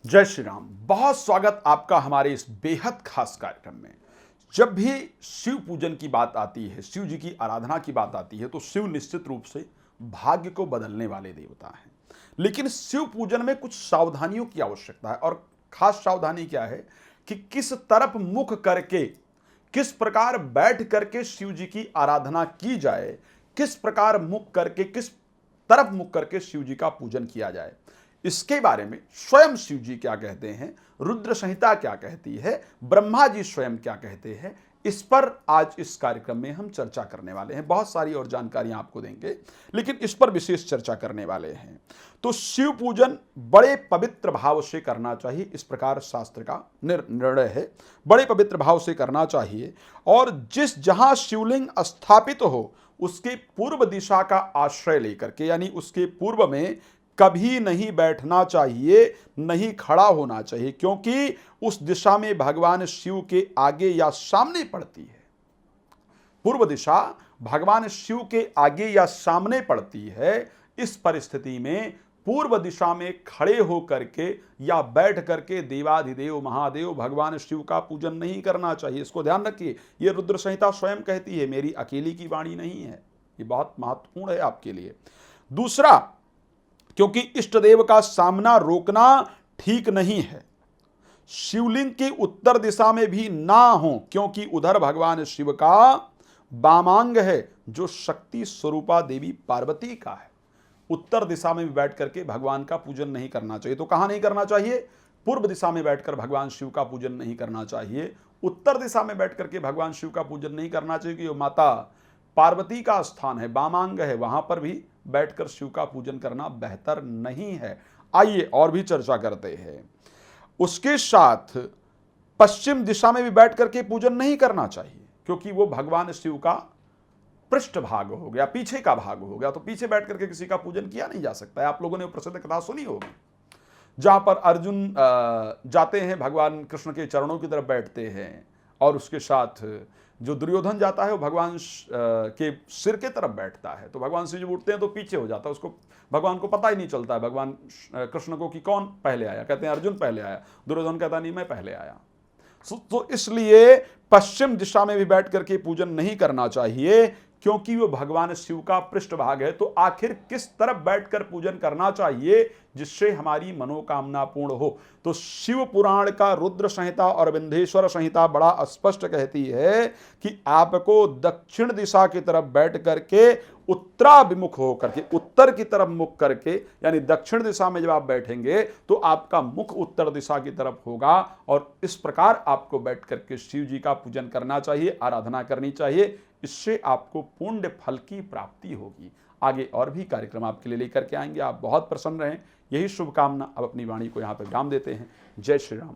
जय श्री राम। बहुत स्वागत आपका हमारे इस बेहद खास कार्यक्रम में। जब भी शिव पूजन की बात आती है, शिव जी की आराधना की बात आती है, तो शिव निश्चित रूप से भाग्य को बदलने वाले देवता हैं। लेकिन शिव पूजन में कुछ सावधानियों की आवश्यकता है, और खास सावधानी क्या है कि किस तरफ मुख करके, किस प्रकार बैठ करके शिव जी की आराधना की जाए, किस प्रकार मुख करके, किस तरफ मुख करके शिव जी का पूजन किया जाए। इसके बारे में स्वयं शिव जी क्या कहते हैं, रुद्र संहिता क्या कहती है, ब्रह्मा जी स्वयं क्या कहते हैं, इस पर आज इस कार्यक्रम में हम चर्चा करने वाले हैं। बहुत सारी और जानकारियां आपको देंगे, लेकिन इस पर विशेष चर्चा करने वाले हैं। तो शिव पूजन बड़े पवित्र भाव से करना चाहिए, इस प्रकार शास्त्र का निर्णय है। बड़े पवित्र भाव से करना चाहिए, और जहां शिवलिंग स्थापित हो उसके पूर्व दिशा का आश्रय लेकर के, यानी उसके पूर्व में कभी नहीं बैठना चाहिए, नहीं खड़ा होना चाहिए, क्योंकि उस दिशा में भगवान शिव के आगे या सामने पड़ती है। पूर्व दिशा भगवान शिव के आगे या सामने पड़ती है। इस परिस्थिति में पूर्व दिशा में खड़े होकर के या बैठ करके देवाधिदेव महादेव भगवान शिव का पूजन नहीं करना चाहिए। इसको ध्यान रखिए, यह रुद्र संहिता स्वयं कहती है, मेरी अकेली की वाणी नहीं है। ये बहुत महत्वपूर्ण है आपके लिए। दूसरा, क्योंकि इष्ट देव का सामना रोकना ठीक नहीं है। शिवलिंग की उत्तर दिशा में भी ना हो, क्योंकि उधर भगवान शिव का वामांग है, जो शक्ति स्वरूपा देवी पार्वती का है। उत्तर दिशा में भी बैठ करके भगवान का पूजन नहीं करना चाहिए। तो कहां नहीं करना चाहिए? पूर्व दिशा में बैठकर भगवान शिव का पूजन नहीं करना चाहिए, उत्तर दिशा में बैठ करके भगवान शिव का पूजन नहीं करना चाहिए, कि माता पार्वती का स्थान है, वामांग है, वहां पर भी बैठकर शिव का पूजन करना बेहतर नहीं है। आइए और भी चर्चा करते हैं। उसके साथ पश्चिम दिशा में भी बैठ करके पूजन नहीं करना चाहिए, क्योंकि वो भगवान शिव का पृष्ठ भाग हो गया, पीछे का भाग हो गया। तो पीछे बैठ करके किसी का पूजन किया नहीं जा सकता है। आप लोगों ने प्रसिद्ध कथा सुनी होगी, जहां पर अर्जुन जाते हैं, भगवान कृष्ण के चरणों की तरफ बैठते हैं, और उसके साथ जो दुर्योधन जाता है वो भगवान के सिर के तरफ बैठता है। तो भगवान शिव जब उठते हैं तो पीछे हो जाता है, उसको भगवान को पता ही नहीं चलता है भगवान कृष्ण को कि कौन पहले आया। कहते हैं अर्जुन पहले आया, दुर्योधन कहता नहीं मैं पहले आया। तो इसलिए पश्चिम दिशा में भी बैठ करके पूजन नहीं करना चाहिए, क्योंकि वो भगवान शिव का पृष्ठभाग है। तो आखिर किस तरफ बैठकर पूजन करना चाहिए जिससे हमारी मनोकामना पूर्ण हो? तो शिव पुराण का रुद्र संहिता और विंध्येश्वर संहिता बड़ा स्पष्ट कहती है कि आपको दक्षिण दिशा की तरफ बैठ करके उत्तराभिमुख होकर के, उत्तर की तरफ मुख करके, यानी दक्षिण दिशा में जब आप बैठेंगे तो आपका मुख उत्तर दिशा की तरफ होगा, और इस प्रकार आपको बैठ करके शिव जी का पूजन करना चाहिए, आराधना करनी चाहिए। इससे आपको पुण्य फल की प्राप्ति होगी। आगे और भी कार्यक्रम आपके लिए लेकर के आएंगे। आप बहुत प्रसन्न रहें, यही शुभकामना। अब अपनी वाणी को यहाँ पर विराम देते हैं। जय श्री राम।